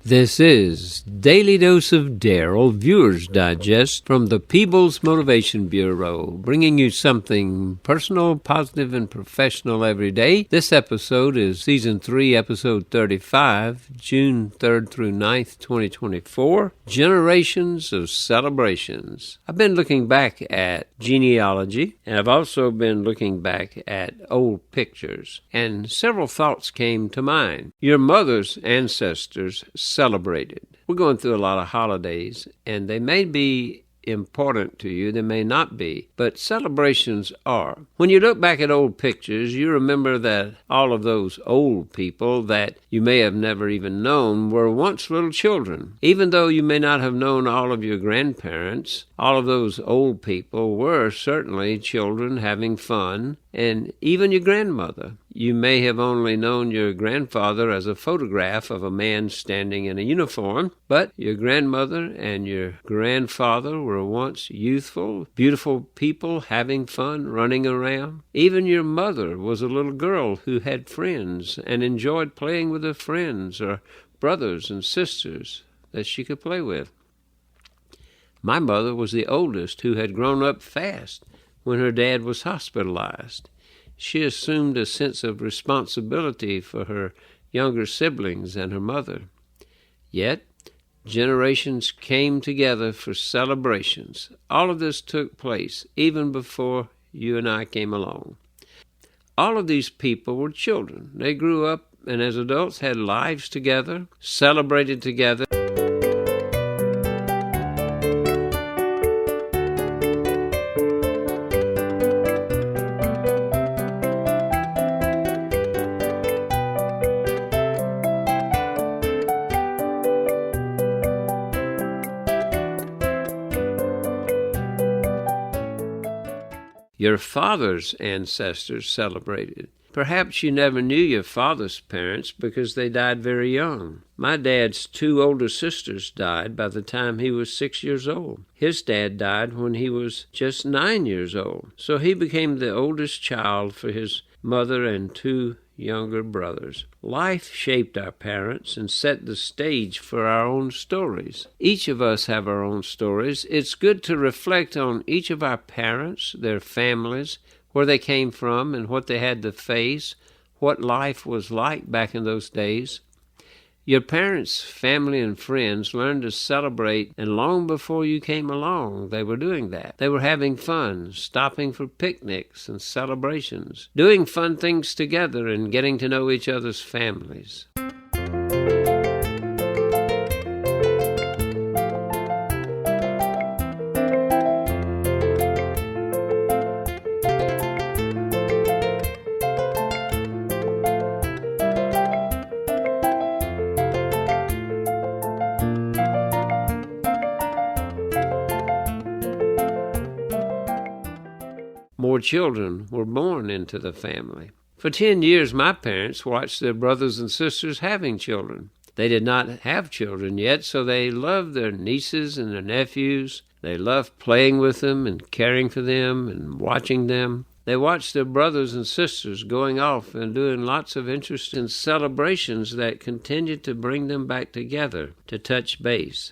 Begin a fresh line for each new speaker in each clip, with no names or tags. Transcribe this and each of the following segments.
This is Daily Dose of Darryl, Viewer's Digest from the Peebles Motivation Bureau, bringing you something personal, positive, and professional every day. This episode is Season 3, Episode 35, June 3rd through 9th, 2024, Generations of Celebrations. I've been looking back at genealogy, and I've also been looking back at old pictures, and several thoughts came to mind. Your mother's ancestors celebrated. We're going through a lot of holidays, and they may be important to you, they may not be, but celebrations are. When you look back at old pictures, you remember that all of those old people that you may have never even known were once little children. Even though you may not have known all of your grandparents, all of those old people were certainly children having fun, and even your grandmother. You may have only known your grandfather as a photograph of a man standing in a uniform, but your grandmother and your grandfather were once youthful, beautiful people having fun, running around. Even your mother was a little girl who had friends and enjoyed playing with her friends or brothers and sisters that she could play with. My mother was the oldest who had grown up fast when her dad was hospitalized. She assumed a sense of responsibility for her younger siblings and her mother. Yet, generations came together for celebrations. All of this took place even before you and I came along. All of these people were children. They grew up and as adults had lives together, celebrated together. Your father's ancestors celebrated. Perhaps you never knew your father's parents because they died very young. My dad's two older sisters died by the time he was 6 years old. His dad died when he was just 9 years old. So he became the oldest child for his mother and two younger brothers. Life shaped our parents and set the stage for our own stories. Each of us have our own stories. It's good to reflect on each of our parents, their families, where they came from and what they had to face, what life was like back in those days. Your parents, family, and friends learned to celebrate, and long before you came along, they were doing that. They were having fun, stopping for picnics and celebrations, doing fun things together and getting to know each other's families. More children were born into the family. For 10 years, my parents watched their brothers and sisters having children. They did not have children yet, so they loved their nieces and their nephews. They loved playing with them and caring for them and watching them. They watched their brothers and sisters going off and doing lots of interesting celebrations that continued to bring them back together to touch base.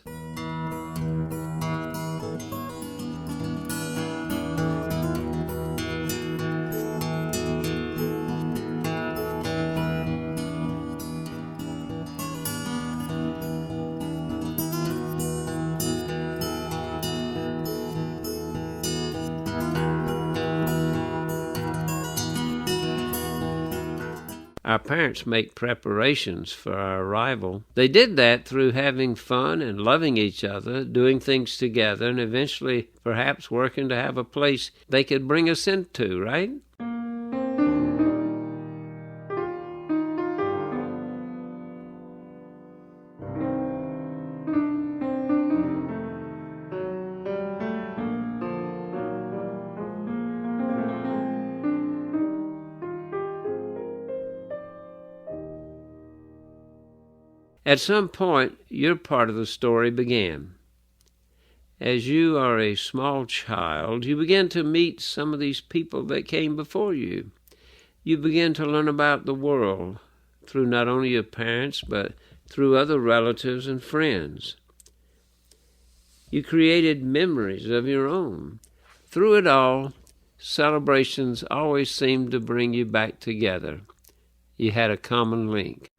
Our parents make preparations for our arrival. They did that through having fun and loving each other, doing things together, and eventually perhaps working to have a place they could bring us into, right? At some point, your part of the story began. As you are a small child, you begin to meet some of these people that came before you. You begin to learn about the world through not only your parents, but through other relatives and friends. You created memories of your own. Through it all, celebrations always seemed to bring you back together. You had a common link.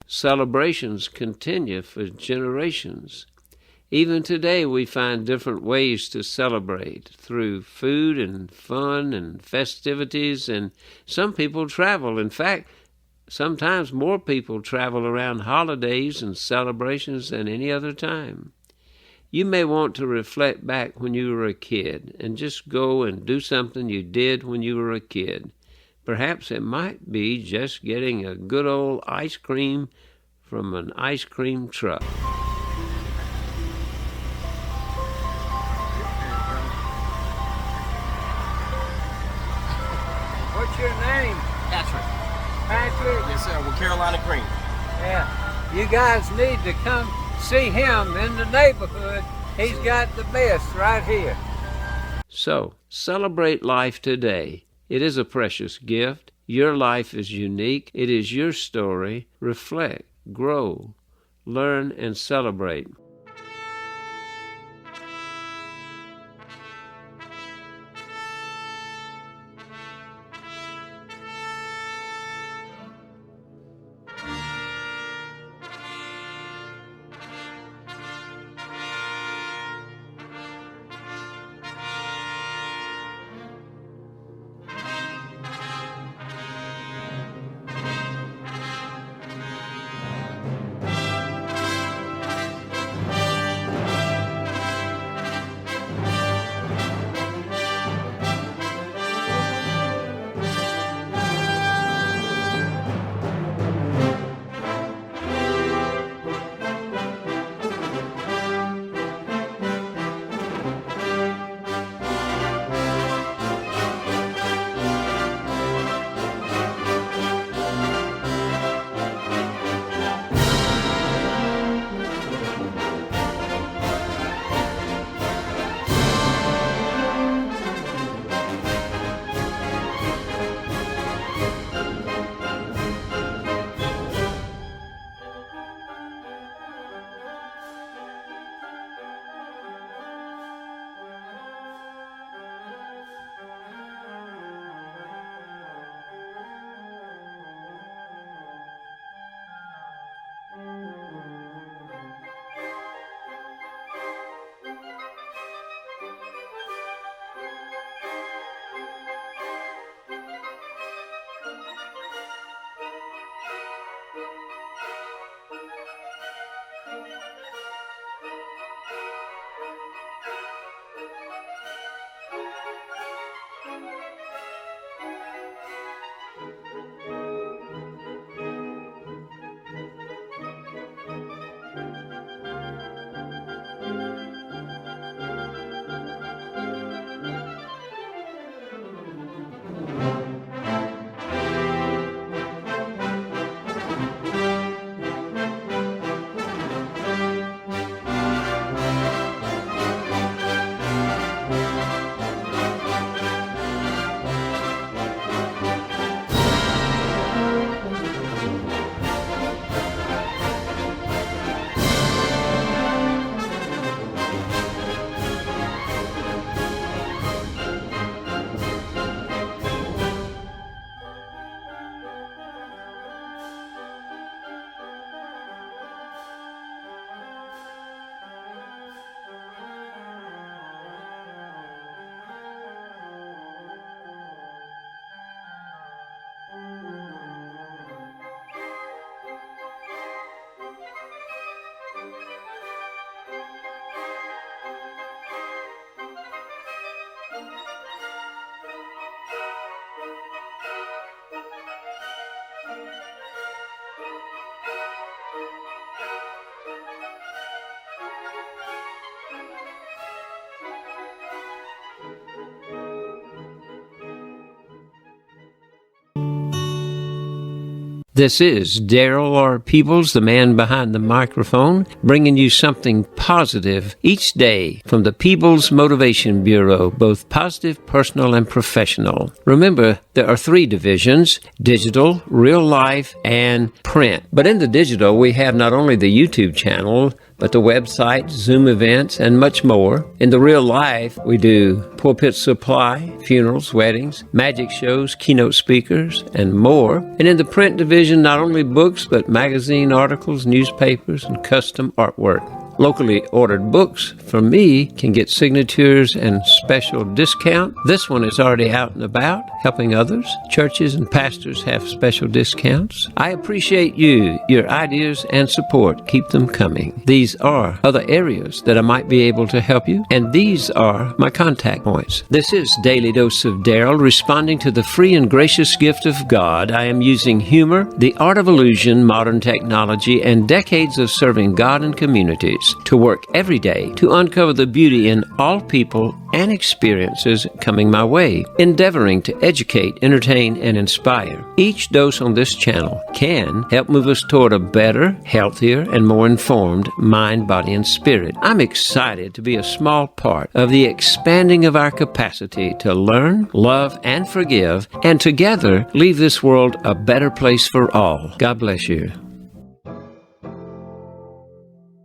Celebrations continue for generations. Even today we find different ways to celebrate through food and fun and festivities, and some people travel. In fact, sometimes more people travel around holidays and celebrations than any other time. You may want to reflect back when you were a kid and just go and do something you did when you were a kid. Perhaps it might be just getting a good old ice cream from an ice cream truck.
What's your name?
Patrick.
Patrick?
Yes, sir. With Carolina Green.
Yeah. You guys need to come see him in the neighborhood. He's got the best right here.
So, celebrate life today. It is a precious gift. Your life is unique. It is your story. Reflect, grow, learn, and celebrate. This is darrylpeebles, the man behind the microphone, bringing you something positive each day from the Peebles Motivation Bureau, both positive, personal, and professional. Remember, there are 3 divisions: digital, real life, and print. But in the digital, we have not only the YouTube channel, but the website, Zoom events, and much more. In the real life, we do pulpit supply, funerals, weddings, magic shows, keynote speakers, and more. And in the print division, not only books, but magazine articles, newspapers, and custom artwork. Locally ordered books from me can get signatures and special discount. This one is already out and about, helping others. Churches and pastors have special discounts. I appreciate you, your ideas and support. Keep them coming. These are other areas that I might be able to help you, and these are my contact points. This is Daily Dose of Darryl, responding to the free and gracious gift of God. I am using humor, the art of illusion, modern technology, and decades of serving God and communities to work every day to uncover the beauty in all people and experiences coming my way, endeavoring to educate, entertain, and inspire. Each dose on this channel can help move us toward a better, healthier, and more informed mind, body, and spirit. I'm excited to be a small part of the expanding of our capacity to learn, love, and forgive, and together leave this world a better place for all. God bless you.